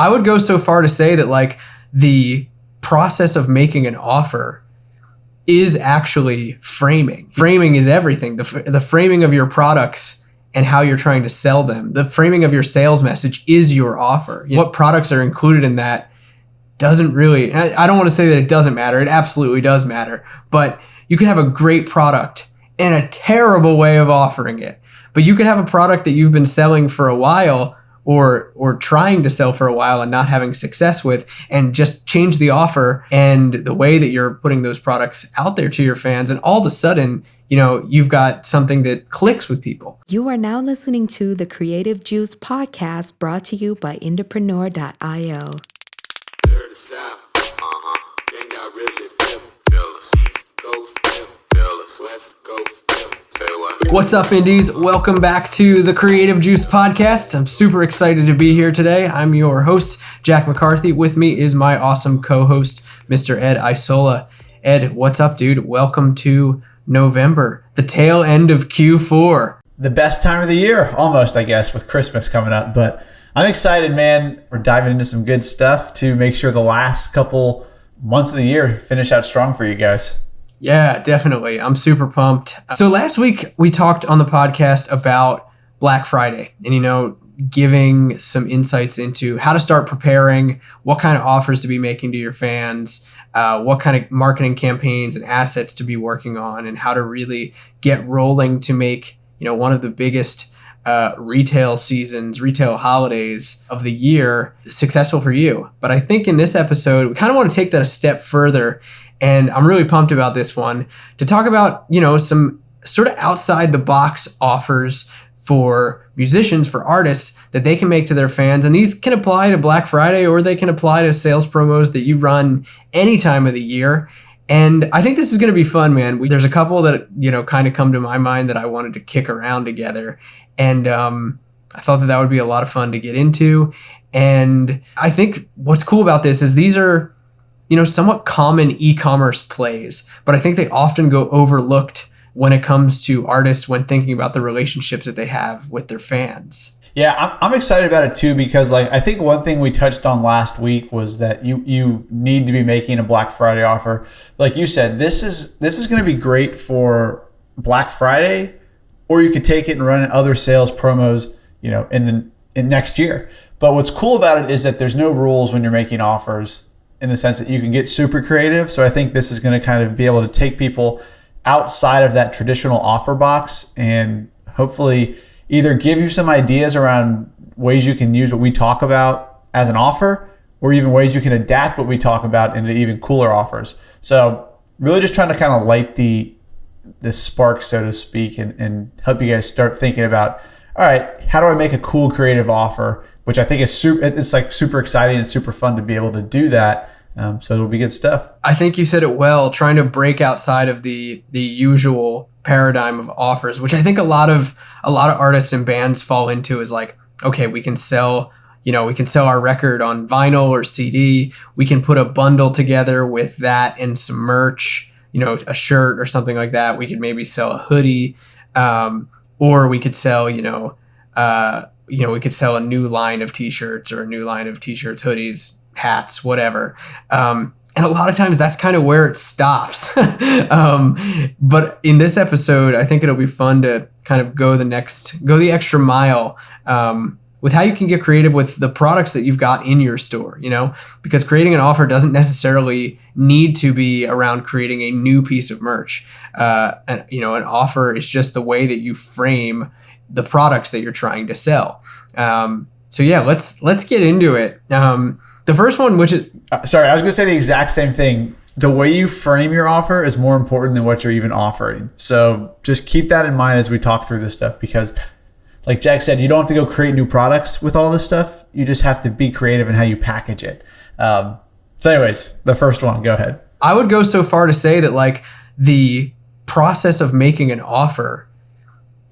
I would go so far to say that like the process of making an offer is actually framing. Framing is everything. The framing of your products and how you're trying to sell them. The framing of your sales message is your offer. What products are included in that doesn't really, I don't want to say that it doesn't matter. It absolutely does matter. But you can have a great product and a terrible way of offering it. But you could have a product that you've been selling for a while or trying to sell for a while and not having success with, and just change the offer and the way that you're putting those products out there to your fans. And all of a sudden, you've got something that clicks with people. You are now listening to the Creative Juice podcast, brought to you by Entrepreneur.io. What's up, Indies? Welcome back to the Creative Juice podcast. I'm super excited to be here today. I'm your host, Jack McCarthy. With me is my awesome co-host, Mr. Ed Isola. Ed, what's up, dude? Welcome to November, the tail end of Q4. The best time of the year, almost, I guess, with Christmas coming up. But I'm excited, man. We're diving into some good stuff to make sure the last couple months of the year finish out strong for you guys. Yeah, definitely. I'm super pumped. So last week we talked on the podcast about Black Friday and, giving some insights into how to start preparing, what kind of offers to be making to your fans, what kind of marketing campaigns and assets to be working on, and how to really get rolling to make, one of the biggest retail holidays of the year successful for you. But I think in this episode, we kind of want to take that a step further. And I'm really pumped about this one to talk about, some sort of outside the box offers for musicians, for artists that they can make to their fans. And these can apply to Black Friday, or they can apply to sales promos that you run any time of the year. And I think this is going to be fun, man. There's a couple that, kind of come to my mind that I wanted to kick around together. And I thought that would be a lot of fun to get into. And I think what's cool about this is these are, somewhat common e-commerce plays, but I think they often go overlooked when it comes to artists when thinking about the relationships that they have with their fans. Yeah, I'm excited about it too, because I think one thing we touched on last week was that you need to be making a Black Friday offer. Like you said, this is going to be great for Black Friday, or you could take it and run other sales promos, in next year. But what's cool about it is that there's no rules when you're making offers, in the sense that you can get super creative. So I think this is going to kind of be able to take people outside of that traditional offer box and hopefully either give you some ideas around ways you can use what we talk about as an offer, or even ways you can adapt what we talk about into even cooler offers. So really just trying to kind of light the spark, so to speak, and help you guys start thinking about, all right, how do I make a cool creative offer? Which I think is super exciting and super fun to be able to do that. So it'll be good stuff. I think you said it well, trying to break outside of the usual paradigm of offers, which I think a lot of artists and bands fall into, is like, okay, we can sell our record on vinyl or CD. We can put a bundle together with that and some merch, a shirt or something like that. We could maybe sell a hoodie, or we could sell, we could sell a new line of t-shirts, or a new line of t-shirts, hoodies, hats, whatever. And a lot of times that's kind of where it stops. But in this episode, I think it'll be fun to kind of go the extra mile, with how you can get creative with the products that you've got in your store, because creating an offer doesn't necessarily need to be around creating a new piece of merch. An offer is just the way that you frame the products that you're trying to sell. So yeah, let's get into it. The first one, which is... Sorry, I was going to say the exact same thing. The way you frame your offer is more important than what you're even offering. So just keep that in mind as we talk through this stuff, because like Jack said, you don't have to go create new products with all this stuff. You just have to be creative in how you package it. So anyways, the first one, go ahead. I would go so far to say that like the process of making an offer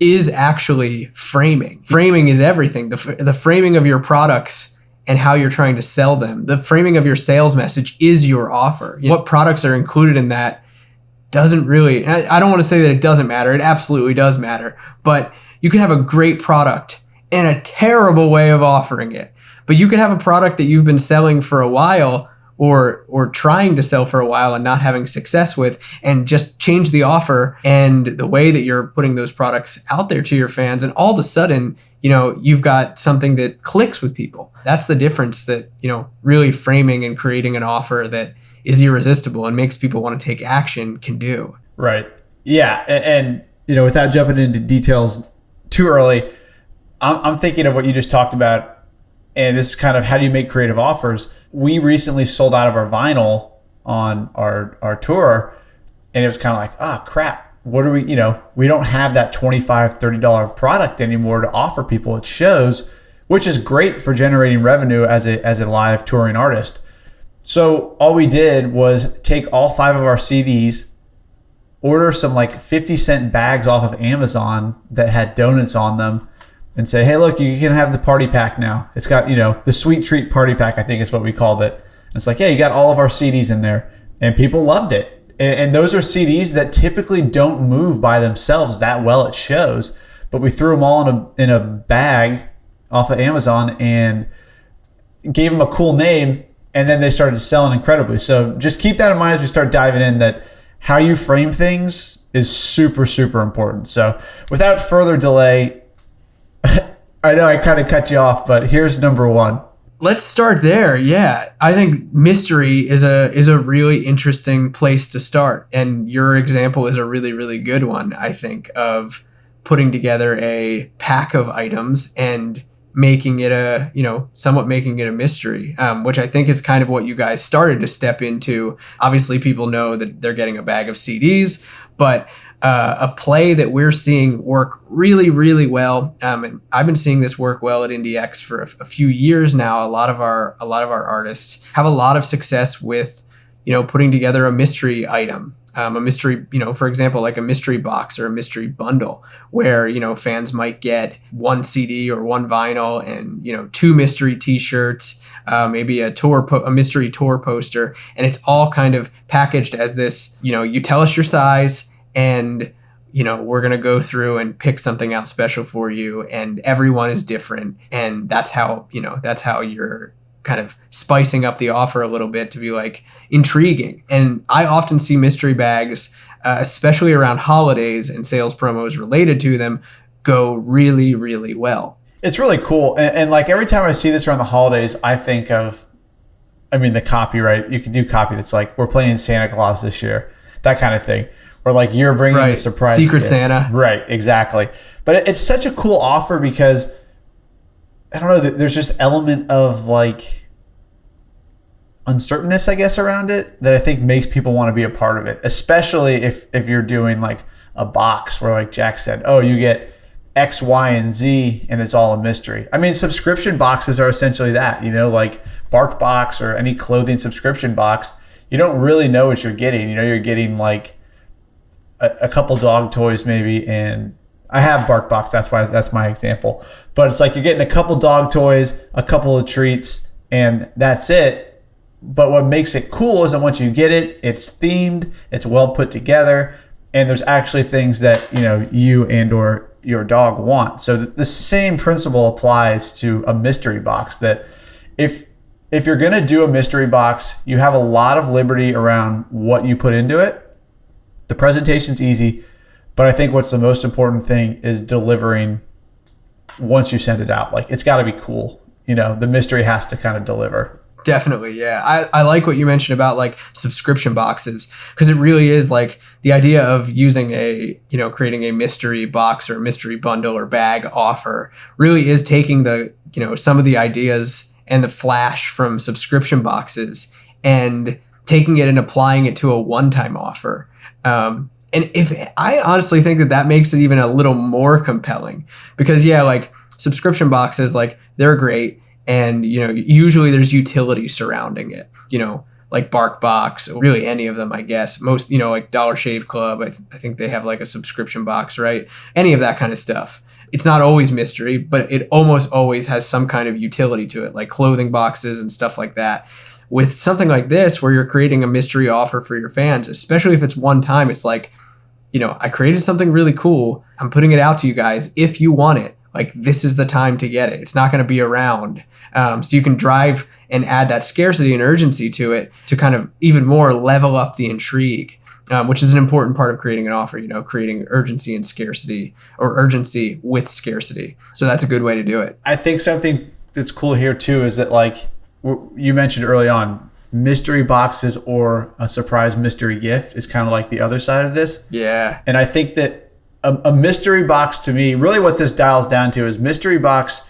is actually framing. Framing is everything. The framing of your products and how you're trying to sell them. The framing of your sales message is your offer. What products are included in that doesn't really, I don't want to say that it doesn't matter. It absolutely does matter. But you can have a great product and a terrible way of offering it. But you could have a product that you've been selling for a while or trying to sell for a while and not having success with, and just change the offer and the way that you're putting those products out there to your fans. And all of a sudden, you've got something that clicks with people. That's the difference that, really framing and creating an offer that is irresistible and makes people want to take action can do. Right. Yeah. And without jumping into details too early, I'm thinking of what you just talked about. And this is kind of how do you make creative offers. We recently sold out of our vinyl on our tour, and it was kind of like, oh crap, what are we don't have that $25, $30 product anymore to offer people at shows, which is great for generating revenue as a live touring artist. So all we did was take all 5 of our CDs, order some like 50-cent bags off of Amazon that had donuts on them, and say, hey, look, you can have the party pack now. It's got, the sweet treat party pack, I think is what we called it. And it's like, yeah, you got all of our CDs in there. And people loved it. And those are CDs that typically don't move by themselves that well at shows. But we threw them all in a bag off of Amazon and gave them a cool name. And then they started selling incredibly. So just keep that in mind as we start diving in, that how you frame things is super, super important. So without further delay, I know I kind of cut you off, but here's number 1. Let's start there. Yeah, I think mystery is a really interesting place to start, and your example is a really, really good one. I think of putting together a pack of items and making it somewhat making it a mystery, which I think is kind of what you guys started to step into. Obviously, people know that they're getting a bag of CDs, but a play that we're seeing work really, really well. And I've been seeing this work well at IndieX for a few years now. A lot of our artists have a lot of success with, putting together a mystery item, a mystery, for example, like a mystery box or a mystery bundle where, fans might get 1 CD or 1 vinyl and, 2 mystery t-shirts, maybe a mystery tour poster. And it's all kind of packaged as this, you tell us your size, and, we're going to go through and pick something out special for you. And everyone is different. And that's how you're kind of spicing up the offer a little bit to be like intriguing. And I often see mystery bags, especially around holidays and sales promos related to them, go really, really well. It's really cool. And like every time I see this around the holidays, I think of, the copyright. You could do copy that's like, we're playing Santa Claus this year, that kind of thing. Or like you're bringing a surprise Secret gift. Santa. Right, exactly. But it's such a cool offer because, I don't know, there's just element of like uncertainness, I guess, around it that I think makes people want to be a part of it. Especially if you're doing like a box where, like Jack said, oh, you get X, Y, and Z and it's all a mystery. Subscription boxes are essentially that, like Bark Box or any clothing subscription box. You don't really know what you're getting. You're getting like a couple dog toys maybe, and I have BarkBox, that's my example. But it's like you're getting a couple dog toys, a couple of treats, and that's it. But what makes it cool is that once you get it, it's themed, it's well put together, and there's actually things that you and or your dog want. So the same principle applies to a mystery box, that if you're going to do a mystery box, you have a lot of liberty around what you put into it. The presentation's easy, but I think what's the most important thing is delivering once you send it out. Like, it's got to be cool. The mystery has to kind of deliver. Definitely, yeah. I like what you mentioned about like subscription boxes, because it really is like the idea of using creating a mystery box or a mystery bundle or bag offer really is taking the, some of the ideas and the flash from subscription boxes and taking it and applying it to a one-time offer. And if I honestly think that makes it even a little more compelling, because like subscription boxes, like they're great. And, usually there's utility surrounding it, like BarkBox, really any of them, I guess. Most, like Dollar Shave Club, I think they have like a subscription box, right? Any of that kind of stuff. It's not always mystery, but it almost always has some kind of utility to it, like clothing boxes and stuff like that. With something like this, where you're creating a mystery offer for your fans, especially if it's one time, it's like, I created something really cool. I'm putting it out to you guys. If you want it, like, this is the time to get it. It's not going to be around. So you can drive and add that scarcity and urgency to it to kind of even more level up the intrigue, which is an important part of creating an offer, creating urgency and scarcity, or urgency with scarcity. So that's a good way to do it. I think something that's cool here too is that, like you mentioned early on, mystery boxes or a surprise mystery gift is kind of like the other side of this. Yeah. And I think that a mystery box, to me, really what this dials down to is mystery box,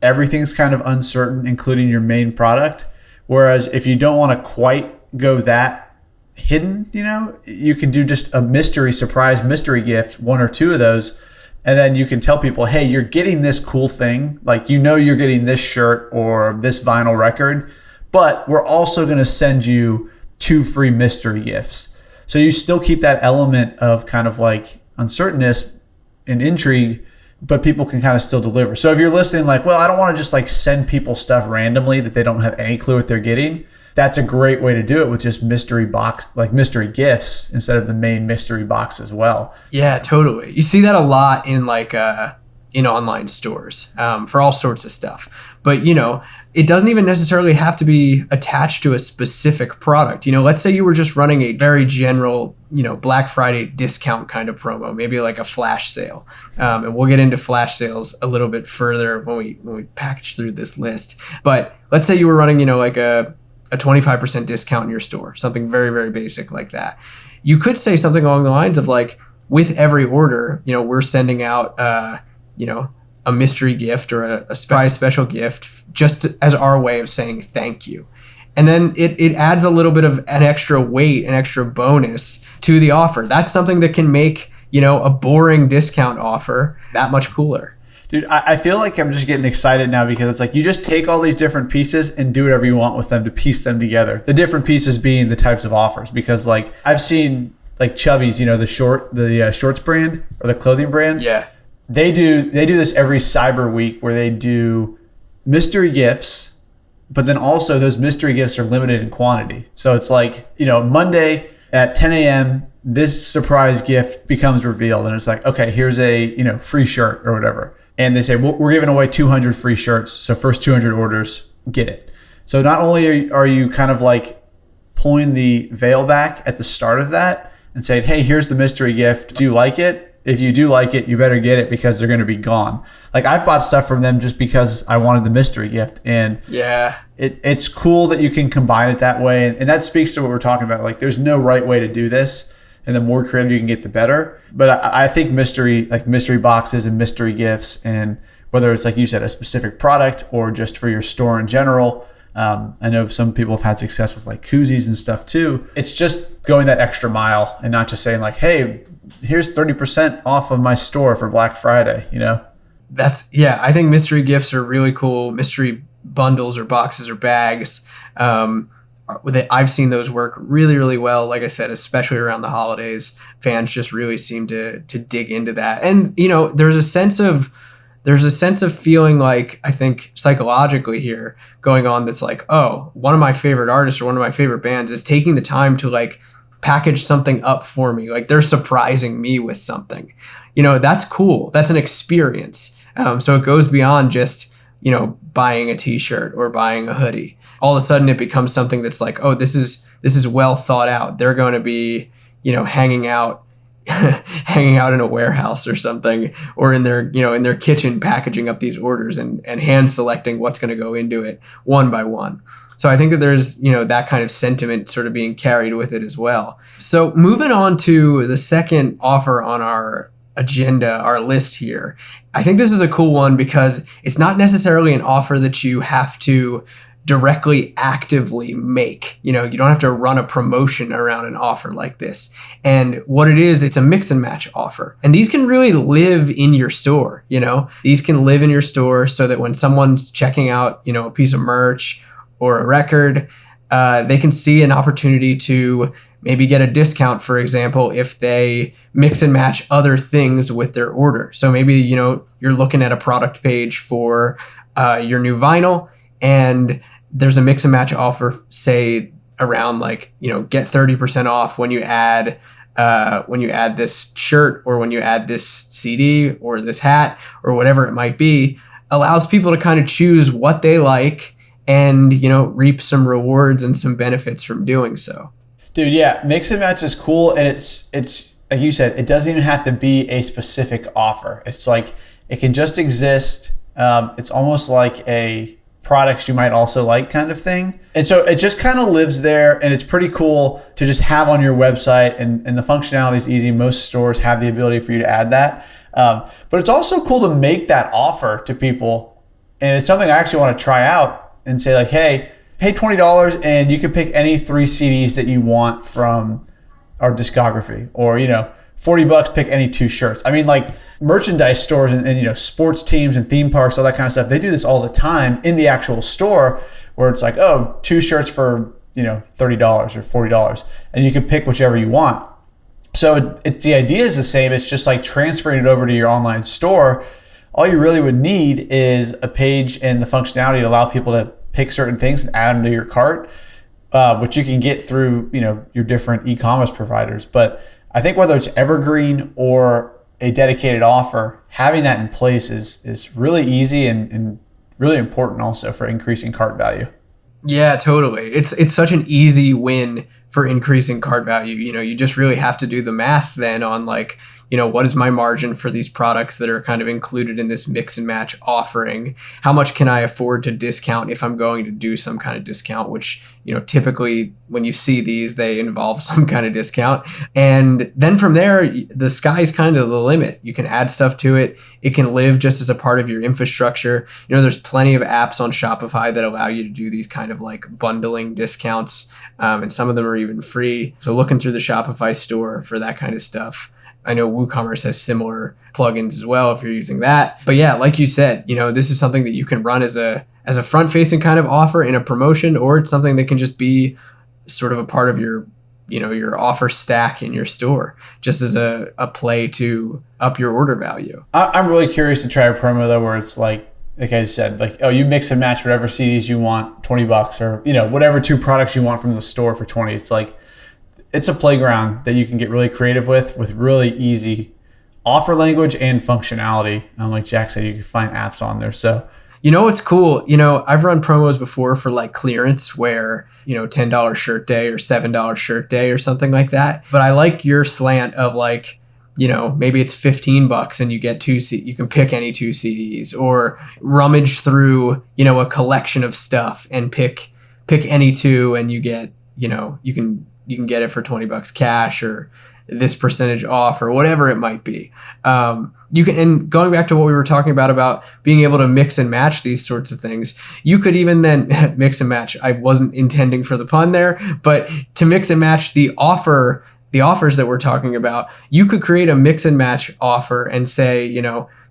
everything's kind of uncertain, including your main product. Whereas if you don't want to quite go that hidden, you can do just a mystery surprise mystery gift, one or two of those. And then you can tell people, hey, you're getting this cool thing. Like, you're getting this shirt or this vinyl record, but we're also going to send you 2 free mystery gifts. So you still keep that element of kind of like uncertainness and intrigue, but people can kind of still deliver. So if you're listening like, well, I don't want to just like send people stuff randomly that they don't have any clue what they're getting, that's a great way to do it with just mystery box, like mystery gifts instead of the main mystery box as well. Yeah, totally. You see that a lot in like in online stores for all sorts of stuff. But it doesn't even necessarily have to be attached to a specific product. Let's say you were just running a very general, Black Friday discount kind of promo, maybe like a flash sale. And we'll get into flash sales a little bit further when we package through this list. But let's say you were running, like a 25% discount in your store, something very, very basic like that. You could say something along the lines of like, with every order, we're sending out, a mystery gift or a surprise special gift just as our way of saying thank you. And then it adds a little bit of an extra weight, an extra bonus to the offer. That's something that can make, a boring discount offer that much cooler. Dude, I feel like I'm just getting excited now because it's like you just take all these different pieces and do whatever you want with them to piece them together. The different pieces being the types of offers, because like I've seen like Chubbies, the shorts brand or the clothing brand. Yeah. They do this every Cyber Week where they do mystery gifts, but then also those mystery gifts are limited in quantity. So it's like, Monday at 10 a.m., this surprise gift becomes revealed. And it's like, okay, here's a, free shirt or whatever. And they say, well, we're giving away 200 free shirts. So first 200 orders, get it. So not only are you kind of like pulling the veil back at the start of that and saying, hey, here's the mystery gift. Do you like it? If you do like it, you better get it because they're going to be gone. Like I've bought stuff from them just because I wanted the mystery gift. And yeah, it's cool that you can combine it that way. And that speaks to what we're talking about. Like there's no right way to do this. And the more creative you can get, the better. But I think mystery boxes and mystery gifts, and whether it's like you said, a specific product or just for your store in general. I know some people have had success with like koozies and stuff too. It's just going that extra mile and not just saying like, hey, here's 30% off of my store for Black Friday, I think mystery gifts are really cool. Mystery bundles or boxes or bags. I've seen those work really, really well. Like I said, especially around the holidays, fans just really seem to dig into that. And, there's a sense of feeling like, I think psychologically here going on that's like, oh, one of my favorite artists or one of my favorite bands is taking the time to like package something up for me. Like they're surprising me with something, that's cool. That's an experience. So it goes beyond just, buying a t-shirt or buying a hoodie. All of a sudden it becomes something that's like, oh, this is well thought out. They're going to be, hanging out in a warehouse or something, or in their kitchen packaging up these orders and hand selecting what's going to go into it one by one. So I think that there's, that kind of sentiment sort of being carried with it as well. So moving on to the second offer on our agenda, our list here, I think this is a cool one because it's not necessarily an offer that you have to directly actively make. You don't have to run a promotion around an offer like this. And what it is, it's a mix and match offer. And these can really live in your store, These can live in your store so that when someone's checking out, a piece of merch or a record, they can see an opportunity to maybe get a discount, for example, if they mix and match other things with their order. So maybe, you're looking at a product page for your new vinyl, and there's a mix and match offer, say around like, get 30% off when you add this shirt or when you add this CD or this hat or whatever it might be. allows people to kind of choose what they like and, reap some rewards and some benefits from doing so. Dude, yeah, mix and match is cool, and it's like you said, it doesn't even have to be a specific offer. It's like it can just exist. It's almost like a products you might also like kind of thing. And so it just kind of lives there, and it's pretty cool to just have on your website, and the functionality is easy. Most stores have the ability for you to add that. But it's also cool to make that offer to people, and it's something I actually want to try out and say like, hey, pay $20 and you can pick any 3 CDs that you want from our discography, or $40, pick any 2 shirts. I mean, like merchandise stores and sports teams and theme parks, all that kind of stuff, they do this all the time in the actual store, where it's like, oh, 2 shirts for $30 or $40, and you can pick whichever you want. So it's the idea is the same. It's just like transferring it over to your online store. All you really would need is a page and the functionality to allow people to pick certain things and add them to your cart, which you can get through your different e-commerce providers. But I think whether it's evergreen or a dedicated offer, having that in place is really easy and really important also for increasing cart value. Yeah, totally. It's such an easy win for increasing cart value. You just really have to do the math then on like, what is my margin for these products that are kind of included in this mix and match offering? How much can I afford to discount if I'm going to do some kind of discount, which, typically when you see these, they involve some kind of discount. And then from there, the sky's kind of the limit. You can add stuff to it. It can live just as a part of your infrastructure. There's plenty of apps on Shopify that allow you to do these kind of like bundling discounts. And some of them are even free. So looking through the Shopify store for that kind of stuff. I know WooCommerce has similar plugins as well if you're using that. But yeah, like you said, this is something that you can run as a front-facing kind of offer in a promotion, or it's something that can just be sort of a part of your offer stack in your store, just as a play to up your order value. I'm really curious to try a promo though, where it's like I said, like, oh, you mix and match whatever CDs you want, $20, or whatever 2 products you want from the store for $20. It's like, it's a playground that you can get really creative with really easy offer language and functionality. Like Jack said, you can find apps on there. So, what's cool? I've run promos before for like clearance where, $10 shirt day or $7 shirt day or something like that. But I like your slant of like, maybe it's $15 and you get you can pick any 2 CDs, or rummage through, a collection of stuff and pick any 2 and you get, you can get it for $20 cash or this percentage off or whatever it might be. You can, and going back to what we were talking about being able to mix and match these sorts of things, you could even then mix and match. I wasn't intending for the pun there, but to mix and match the offers that we're talking about, you could create a mix and match offer and say,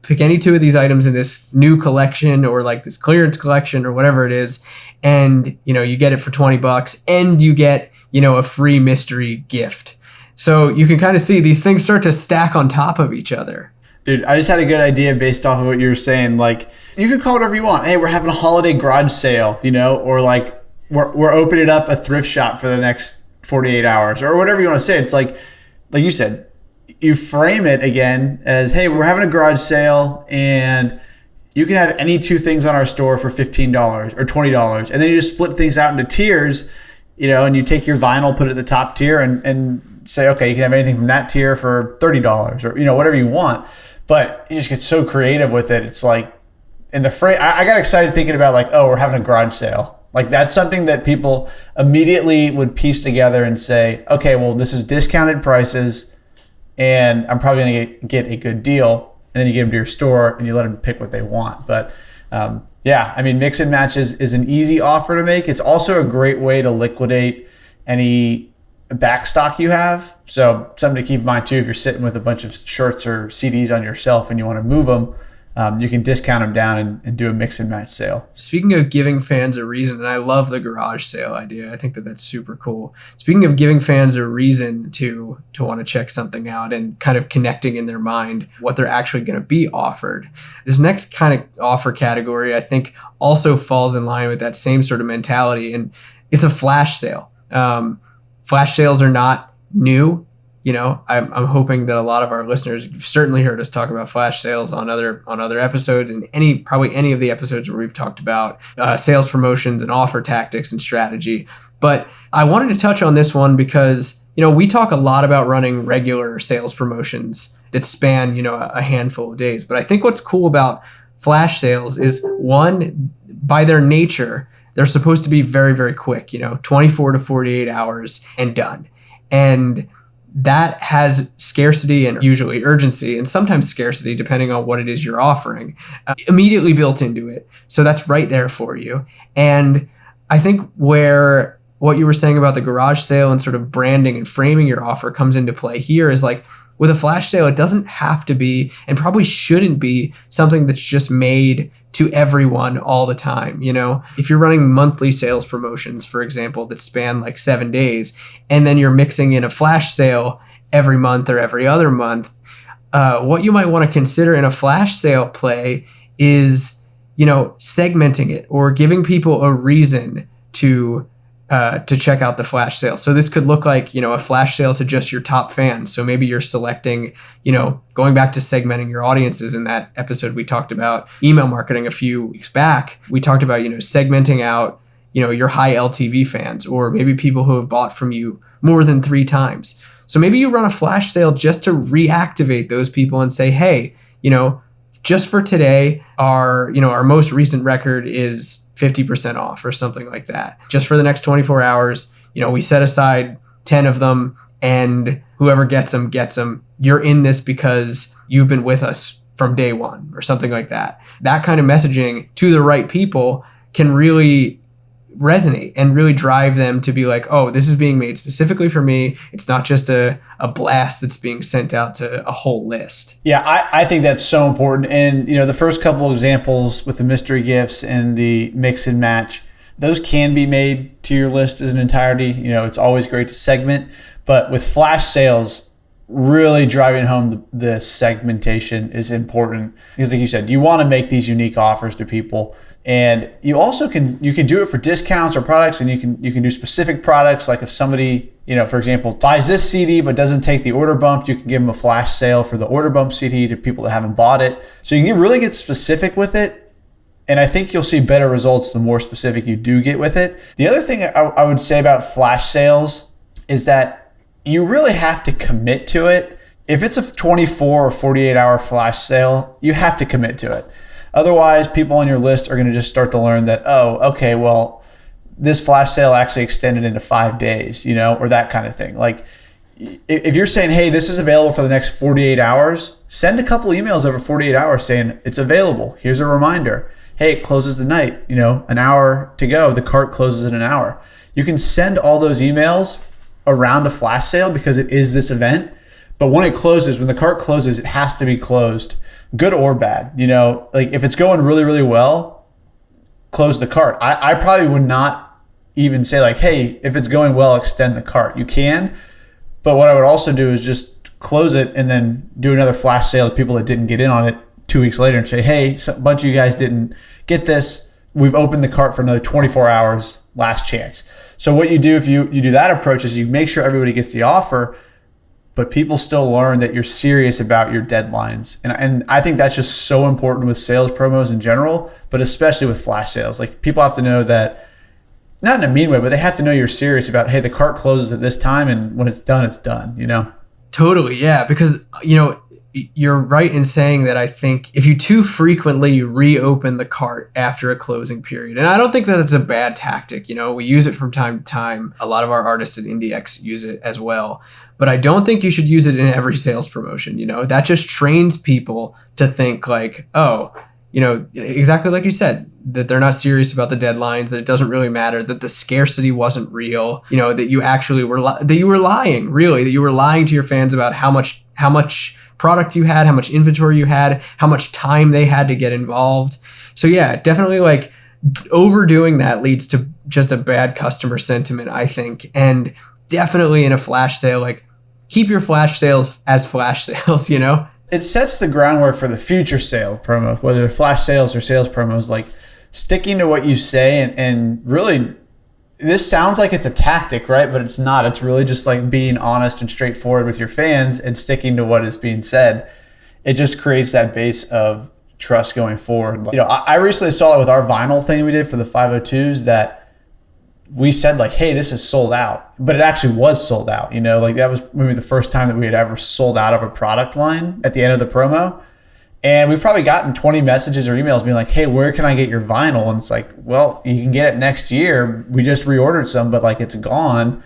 pick any 2 of these items in this new collection or like this clearance collection or whatever it is. And, you get it for $20 and you get, a free mystery gift. So you can kind of see these things start to stack on top of each other. Dude, I just had a good idea based off of what you were saying. Like, you can call it whatever you want. Hey, we're having a holiday garage sale, or like we're opening up a thrift shop for the next 48 hours or whatever you want to say. It's like you said, you frame it again as, hey, we're having a garage sale and you can have any 2 things on our store for $15 or $20. And then you just split things out into tiers, and you take your vinyl, put it at the top tier and say, okay, you can have anything from that tier for $30 or, whatever you want. But you just get so creative with it. It's like in the frame, I got excited thinking about like, oh, we're having a garage sale. Like that's something that people immediately would piece together and say, okay, well, this is discounted prices and I'm probably going to get a good deal. And then you get them to your store and you let them pick what they want. But yeah, I mean, mix and match is an easy offer to make. It's also a great way to liquidate any back stock you have. So something to keep in mind too, if you're sitting with a bunch of shirts or CDs on your shelf and you want to move them, you can discount them down and do a mix and match sale. Speaking of giving fans a reason, and I love the garage sale idea. I think that that's super cool. Speaking of giving fans a reason to want to check something out and kind of connecting in their mind what they're actually going to be offered. This next kind of offer category, I think, also falls in line with that same sort of mentality, and it's a flash sale. Flash sales are not new. I'm hoping that a lot of our listeners, you've certainly heard us talk about flash sales on other episodes, and probably any of the episodes where we've talked about sales promotions and offer tactics and strategy. But I wanted to touch on this one because, we talk a lot about running regular sales promotions that span, a handful of days. But I think what's cool about flash sales is, one, by their nature, they're supposed to be very, very quick, 24 to 48 hours and done. And that has scarcity and usually urgency, and sometimes scarcity, depending on what it is you're offering, immediately built into it. So that's right there for you. And I think where what you were saying about the garage sale and sort of branding and framing your offer comes into play here is like, with a flash sale, it doesn't have to be, and probably shouldn't be, something that's just made to everyone all the time. If you're running monthly sales promotions, for example, that span like 7 days, and then you're mixing in a flash sale every month or every other month, what you might want to consider in a flash sale play is, segmenting it or giving people a reason to check out the flash sale. So this could look like, a flash sale to just your top fans. So maybe you're selecting, going back to segmenting your audiences. In that episode, we talked about email marketing a few weeks back. We talked about, segmenting out, your high LTV fans, or maybe people who have bought from you more than 3 times. So maybe you run a flash sale just to reactivate those people and say, hey, just for today, our most recent record is 50% off or something like that. Just for the next 24 hours, we set aside 10 of them, and whoever gets them. You're in this because you've been with us from day one or something like that. That kind of messaging to the right people can really resonate and really drive them to be like, oh, this is being made specifically for me. It's not just a blast that's being sent out to a whole list. Yeah, I think that's so important. And, the first couple examples with the mystery gifts and the mix and match, those can be made to your list as an entirety. It's always great to segment. But with flash sales, really driving home the segmentation is important. Because like you said, you want to make these unique offers to people. And you also can do it for discounts or products, and you can do specific products. Like if somebody, for example, buys this CD but doesn't take the order bump, you can give them a flash sale for the order bump CD to people that haven't bought it. So you can really get specific with it. And I think you'll see better results the more specific you do get with it. The other thing I would say about flash sales is that you really have to commit to it. If it's a 24 or 48 hour flash sale, you have to commit to it. Otherwise, people on your list are going to just start to learn that, oh, okay, well, this flash sale actually extended into 5 days, or that kind of thing. Like, if you're saying, hey, this is available for the next 48 hours, send a couple emails over 48 hours saying it's available. Here's a reminder. Hey, it closes tonight, an hour to go. The cart closes in an hour. You can send all those emails around a flash sale because it is this event. But when the cart closes, it has to be closed. Good or bad, like if it's going really, really well, close the cart. I probably would not even say like, hey, if it's going well, extend the cart. You can, but what I would also do is just close it and then do another flash sale to people that didn't get in on it 2 weeks later and say, hey, a bunch of you guys didn't get this. We've opened the cart for another 24 hours, last chance. So what you do if you do that approach is you make sure everybody gets the offer, but people still learn that you're serious about your deadlines. And I think that's just so important with sales promos in general, but especially with flash sales. Like people have to know that, not in a mean way, but they have to know you're serious about, hey, the cart closes at this time, and when it's done, Totally, yeah, because, you're right in saying that I think if you too frequently reopen the cart after a closing period, and I don't think that it's a bad tactic, we use it from time to time. A lot of our artists at IndieX use it as well, but I don't think you should use it in every sales promotion. That just trains people to think like, oh, exactly like you said, that they're not serious about the deadlines, that it doesn't really matter, that the scarcity wasn't real, that you actually were that you were lying, really, that you were lying to your fans about how much product you had, how much inventory you had, how much time they had to get involved. So yeah, definitely like overdoing that leads to just a bad customer sentiment, I think. And definitely in a flash sale, like keep your flash sales as flash sales, It sets the groundwork for the future sale promo, whether they're flash sales or sales promos, like sticking to what you say and really this sounds like it's a tactic, right? But it's not. It's really just like being honest and straightforward with your fans and sticking to what is being said. It just creates that base of trust going forward. You know, I recently saw it with our vinyl thing we did for the 502s that we said like, hey, this is sold out, but it actually was sold out. You know, like that was maybe the first time that we had ever sold out of a product line at the end of the promo. And we've probably gotten 20 messages or emails being like, hey, where can I get your vinyl? And it's like, well, you can get it next year. We just reordered some, but like it's gone.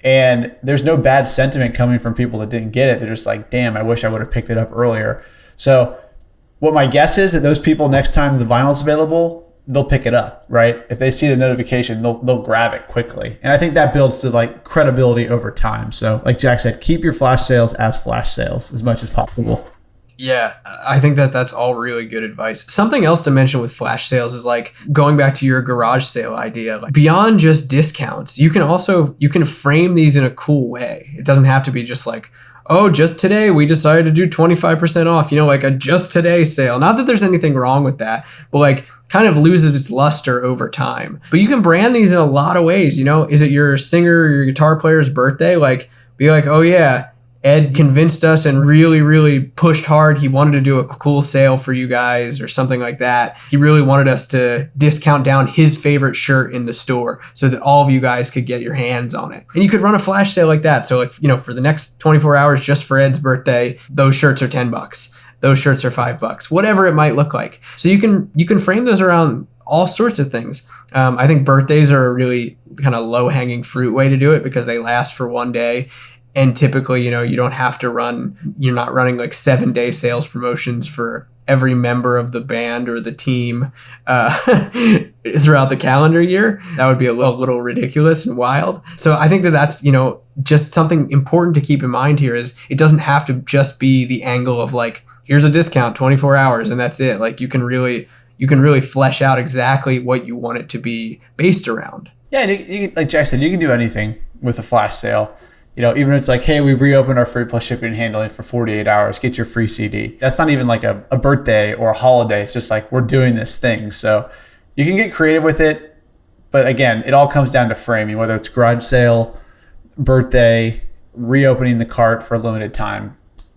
And there's no bad sentiment coming from people that didn't get it. They're just like, damn, I wish I would have picked it up earlier. So what my guess is that those people, next time the vinyl's available, they'll pick it up, right? If they see the notification, they'll grab it quickly. And I think that builds to like credibility over time. So like Jack said, keep your flash sales as flash sales as much as possible. Yeah, I think that that's all really good advice. Something else to mention with flash sales is like going back to your garage sale idea, like beyond just discounts, you can frame these in a cool way. It doesn't have to be just like, oh, just today we decided to do 25% off, you know, like a just today sale. Not that there's anything wrong with that, but like kind of loses its luster over time. But you can brand these in a lot of ways, you know. Is it your singer or your guitar player's birthday? Like be like, oh yeah, Ed convinced us and really, really pushed hard. He wanted to do a cool sale for you guys or something like that. He really wanted us to discount down his favorite shirt in the store so that all of you guys could get your hands on it. And you could run a flash sale like that. So like, you know, for the next 24 hours just for Ed's birthday, those shirts are $10. Those shirts are $5, whatever it might look like. So you can frame those around all sorts of things. I think birthdays are a really kind of low hanging fruit way to do it because they last for one day. And typically, you know, you're not running like 7-day sales promotions for every member of the band or the team throughout the calendar year. That would be a little ridiculous and wild. So I think that that's, you know, just something important to keep in mind here is it doesn't have to just be the angle of like, here's a discount 24 hours and that's it. Like you can really flesh out exactly what you want it to be based around. Yeah, and you like Jack said, you can do anything with a flash sale. You know, even if it's like, hey, we've reopened our free plus shipping and handling for 48 hours, get your free CD. That's not even like a birthday or a holiday. It's just like, we're doing this thing. So you can get creative with it. But again, it all comes down to framing, whether it's garage sale, birthday, reopening the cart for a limited time.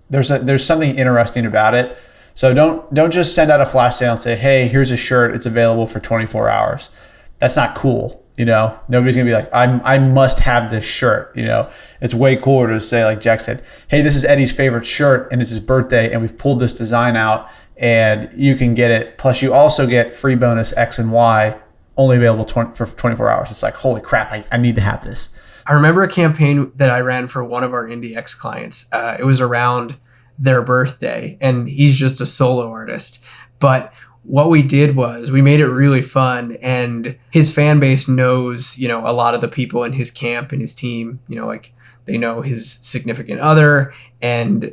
There's something interesting about it. So don't just send out a flash sale and say, hey, here's a shirt. It's available for 24 hours. That's not cool. You know, nobody's gonna be like, I must have this shirt. You know, it's way cooler to say, like Jack said, hey, this is Eddie's favorite shirt and it's his birthday and we've pulled this design out and you can get it. Plus you also get free bonus X and Y only available for 24 hours. It's like, holy crap, I need to have this. I remember a campaign that I ran for one of our IndieX clients. It was around their birthday and he's just a solo artist. But what we did was we made it really fun and his fan base knows, you know, a lot of the people in his camp and his team, you know, like they know his significant other and,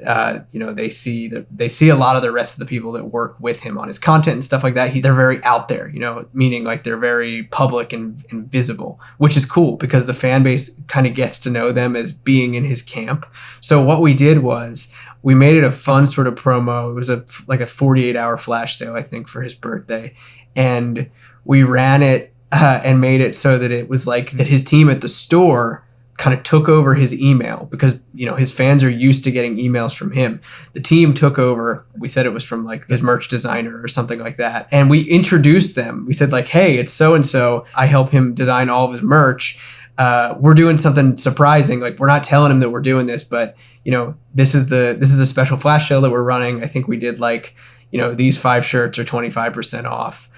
you know, they see a lot of the rest of the people that work with him on his content and stuff like that. They're very out there, you know, meaning like they're very public and visible, which is cool because the fan base kind of gets to know them as being in his camp. So what we did was we made it a fun sort of promo. It was like a 48-hour flash sale, I think, for his birthday. And we ran it and made it so that it was like that his team at the store kind of took over his email because, you know, his fans are used to getting emails from him. The team took over. We said it was from like his merch designer or something like that. And we introduced them. We said like, hey, it's so-and-so. I help him design all of his merch. We're doing something surprising. Like we're not telling him that we're doing this, but you know, this is a special flash sale that we're running. I think we did like, you know, these 5 shirts are 25% off.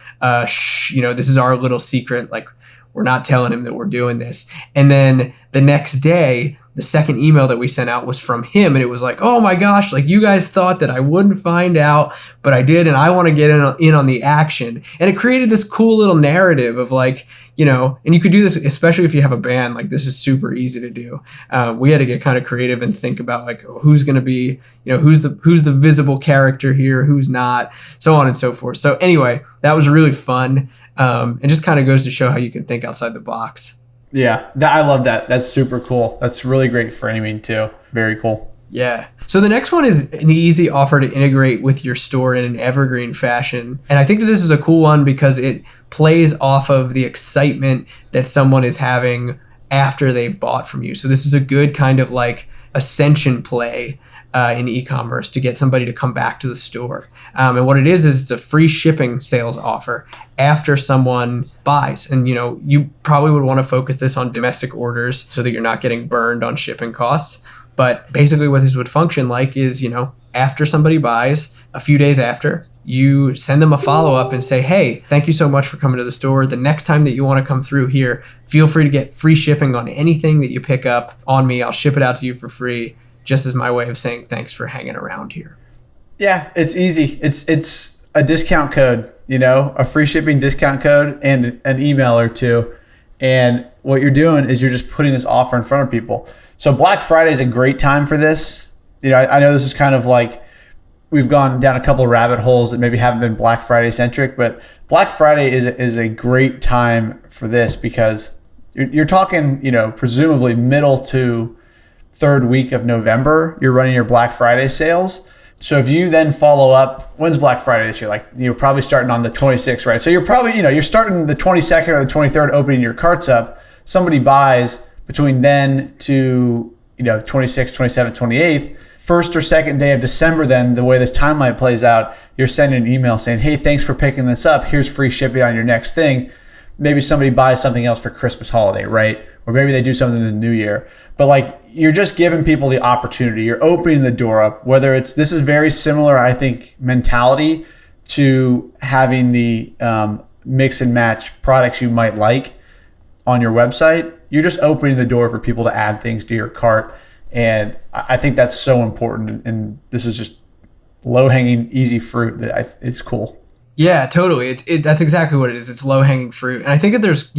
You know, this is our little secret. Like we're not telling him that we're doing this. And then the next day, the second email that we sent out was from him. And it was like, oh my gosh, like you guys thought that I wouldn't find out, but I did. And I want to get in on the action. And it created this cool little narrative of like, you know, and you could do this, especially if you have a band, like this is super easy to do. We had to get kind of creative and think about like, who's going to be, you know, who's the visible character here, who's not, so on and so forth. So anyway, that was really fun. It just kind of goes to show how you can think outside the box. Yeah, I love that. That's super cool. That's really great framing too. Very cool. Yeah. So the next one is an easy offer to integrate with your store in an evergreen fashion. And I think that this is a cool one because it plays off of the excitement that someone is having after they've bought from you. So this is a good kind of like ascension play in e-commerce to get somebody to come back to the store. And what it is it's a free shipping sales offer after someone buys. And, you probably would want to focus this on domestic orders so that you're not getting burned on shipping costs. But basically what this would function like is, after somebody buys, a few days after, you send them a follow-up and say, hey, thank you so much for coming to the store. The next time that you want to come through here, feel free to get free shipping on anything that you pick up on me. I'll ship it out to you for free, just as my way of saying thanks for hanging around here. Yeah, it's easy. It's a discount code, a free shipping discount code and an email or two. And what you're doing is you're just putting this offer in front of people. So Black Friday is a great time for this. I know this is kind of like we've gone down a couple of rabbit holes that maybe haven't been Black Friday centric, but Black Friday is a great time for this because you're talking, presumably middle to third week of November, you're running your Black Friday sales. So if you then follow up, when's Black Friday this year? Like you're probably starting on the 26th, right? So you're probably, you're starting the 22nd or the 23rd, opening your carts up. Somebody buys between then to, 26th, 27th, 28th. First or second day of December, then the way this timeline plays out, you're sending an email saying, hey, thanks for picking this up. Here's free shipping on your next thing. Maybe somebody buys something else for Christmas holiday, right? Or maybe they do something in the new year. But like you're just giving people the opportunity. You're opening the door up. This is very similar, I think, mentality to having the mix and match products you might like on your website. You're just opening the door for people to add things to your cart. And I think that's so important. And this is just low-hanging, easy fruit that it's cool. Yeah, totally. That's exactly what it is. It's low-hanging fruit. And I think that there's,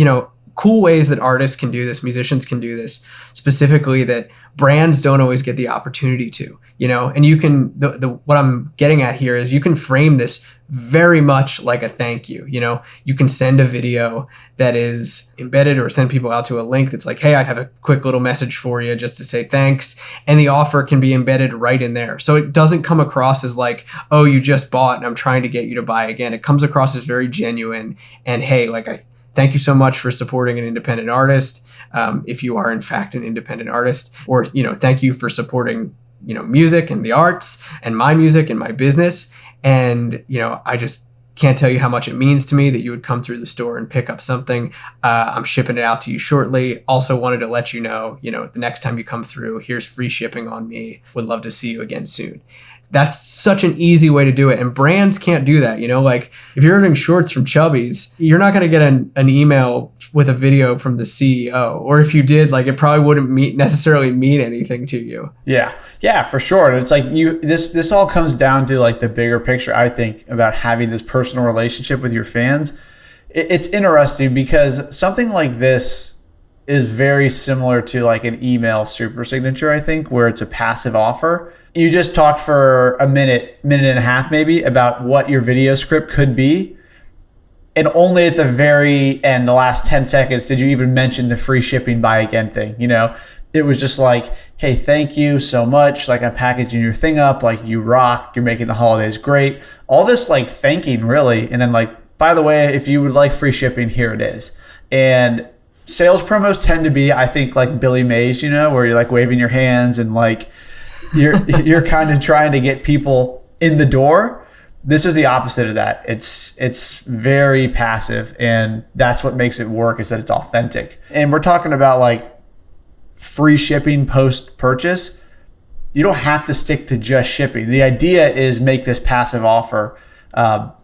cool ways that artists can do this, musicians can do this, specifically that brands don't always get the opportunity to, and you can, what I'm getting at here is you can frame this very much like a thank you. You can send a video that is embedded or send people out to a link that's like, hey, I have a quick little message for you just to say thanks. And the offer can be embedded right in there. So it doesn't come across as like, oh, you just bought and I'm trying to get you to buy again. It comes across as very genuine and, hey, like thank you so much for supporting an independent artist. If you are in fact an independent artist, or, thank you for supporting, music and the arts and my music and my business. And, I just can't tell you how much it means to me that you would come through the store and pick up something. I'm shipping it out to you shortly. Also wanted to let you know, the next time you come through, here's free shipping on me. Would love to see you again soon. That's such an easy way to do it. And brands can't do that. Like if you're ordering shorts from Chubby's, you're not going to get an email with a video from the CEO. Or if you did, like it probably wouldn't necessarily mean anything to you. Yeah, for sure. And it's like this all comes down to like the bigger picture, I think, about having this personal relationship with your fans. It's interesting because something like this is very similar to like an email super signature, I think, where it's a passive offer. You just talked for a minute and a half maybe about what your video script could be. And only at the very end, the last 10 seconds, did you even mention the free shipping buy again thing. It was just like, hey, thank you so much. Like I'm packaging your thing up. Like you rock. You're making the holidays great. All this like thanking really. And then like, by the way, if you would like free shipping, here it is. And sales promos tend to be, I think, like Billy Mays, where you're like waving your hands and like, you're kind of trying to get people in the door. This is the opposite of that. It's very passive, and that's what makes it work, is that it's authentic. And we're talking about like free shipping post purchase. You don't have to stick to just shipping. The idea is make this passive offer.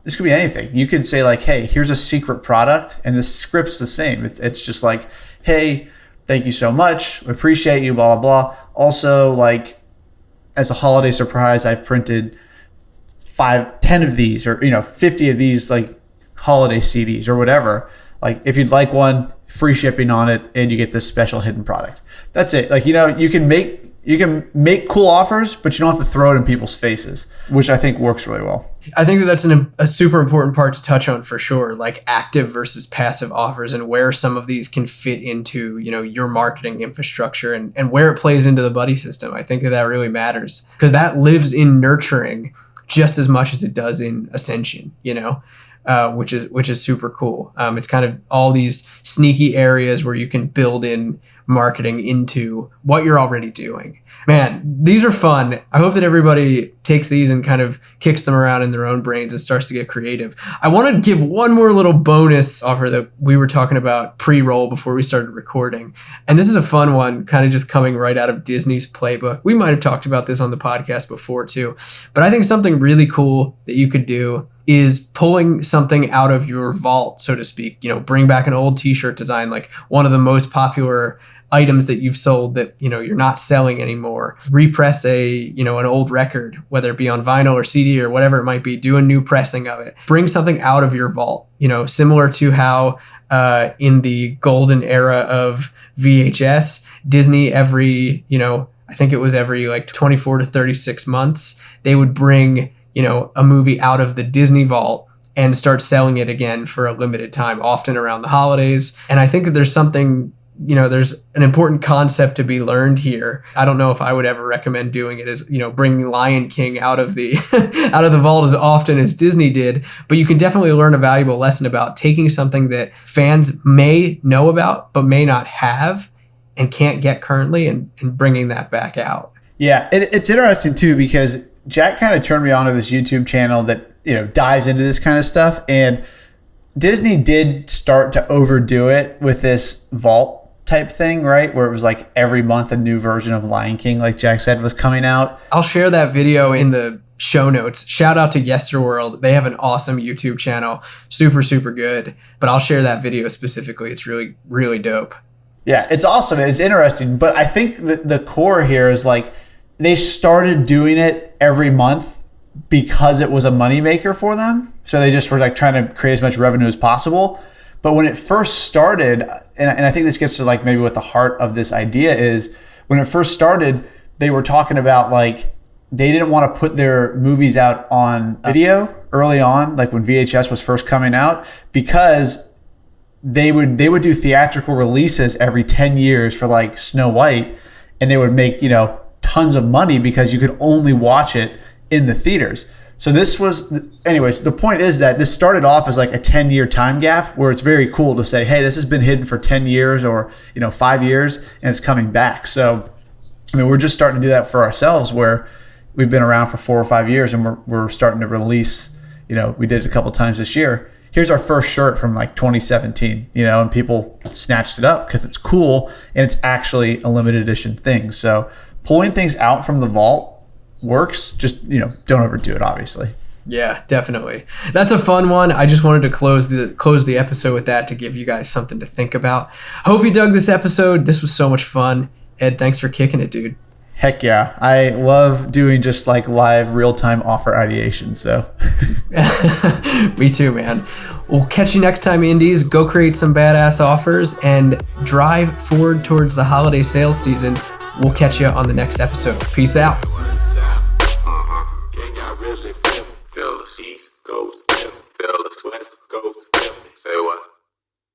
This could be anything. You could say like, hey, here's a secret product, and the script's the same. It's just like, hey, thank you so much. We appreciate you, blah, blah, blah. Also, like, as a holiday surprise, I've printed 10 of these, or 50 of these like holiday CDs or whatever. Like if you'd like one, free shipping on it, and you get this special hidden product. That's it. Like you can make cool offers, but you don't have to throw it in people's faces, which I think works really well. I think that's a super important part to touch on for sure, like active versus passive offers and where some of these can fit into, your marketing infrastructure and where it plays into the buddy system. I think that really matters because that lives in nurturing just as much as it does in ascension, which is super cool. It's kind of all these sneaky areas where you can build in marketing into what you're already doing. Man, these are fun. I hope that everybody takes these and kind of kicks them around in their own brains and starts to get creative. I want to give one more little bonus offer that we were talking about pre-roll before we started recording. And this is a fun one, kind of just coming right out of Disney's playbook. We might have talked about this on the podcast before too, but I think something really cool that you could do is pulling something out of your vault, so to speak. Bring back an old t-shirt design, like one of the most popular items that you've sold that you're not selling anymore. Repress an old record, whether it be on vinyl or CD or whatever it might be. Do a new pressing of it. Bring something out of your vault. Similar to how in the golden era of VHS, Disney every I think it was every like 24 to 36 months, they would bring a movie out of the Disney vault and start selling it again for a limited time, often around the holidays. And I think that there's something, there's an important concept to be learned here. I don't know if I would ever recommend doing it as, bringing Lion King out of the out of the vault as often as Disney did, but you can definitely learn a valuable lesson about taking something that fans may know about but may not have and can't get currently and bringing that back out. Yeah, it's interesting too because Jack kind of turned me on to this YouTube channel that dives into this kind of stuff, and Disney did start to overdo it with this vault type thing, right? Where it was like every month a new version of Lion King, like Jack said, was coming out. I'll share that video in the show notes. Shout out to Yesterworld. They have an awesome YouTube channel. Super, super good. But I'll share that video specifically. It's really, really dope. Yeah, it's awesome. It's interesting. But I think the core here is like they started doing it every month because it was a moneymaker for them. So they just were like trying to create as much revenue as possible. But when it first started, and I think this gets to like maybe what the heart of this idea is, when it first started, they were talking about like they didn't want to put their movies out on video early on, like when VHS was first coming out, because they would do theatrical releases every 10 years for like Snow White, and they would make, tons of money because you could only watch it in the theaters. So this was, anyways, the point is that this started off as like a 10-year time gap where it's very cool to say, hey, this has been hidden for 10 years or, 5 years and it's coming back. So, we're just starting to do that for ourselves where we've been around for 4 or 5 years and we're starting to release, we did it a couple times this year. Here's our first shirt from like 2017, and people snatched it up because it's cool and it's actually a limited edition thing. So pulling things out from the vault works, just don't overdo it, obviously. Yeah, definitely. That's a fun one. I just wanted to close the episode with that to give you guys something to think about. Hope you dug this episode. This was so much fun. Ed, thanks for kicking it, dude. Heck yeah. I love doing just like live real-time offer ideation. So me too, man. We'll catch you next time, Indies. Go create some badass offers and drive forward towards the holiday sales season. We'll catch you on the next episode. Peace out. Feel the East Coast, feel the West Coast.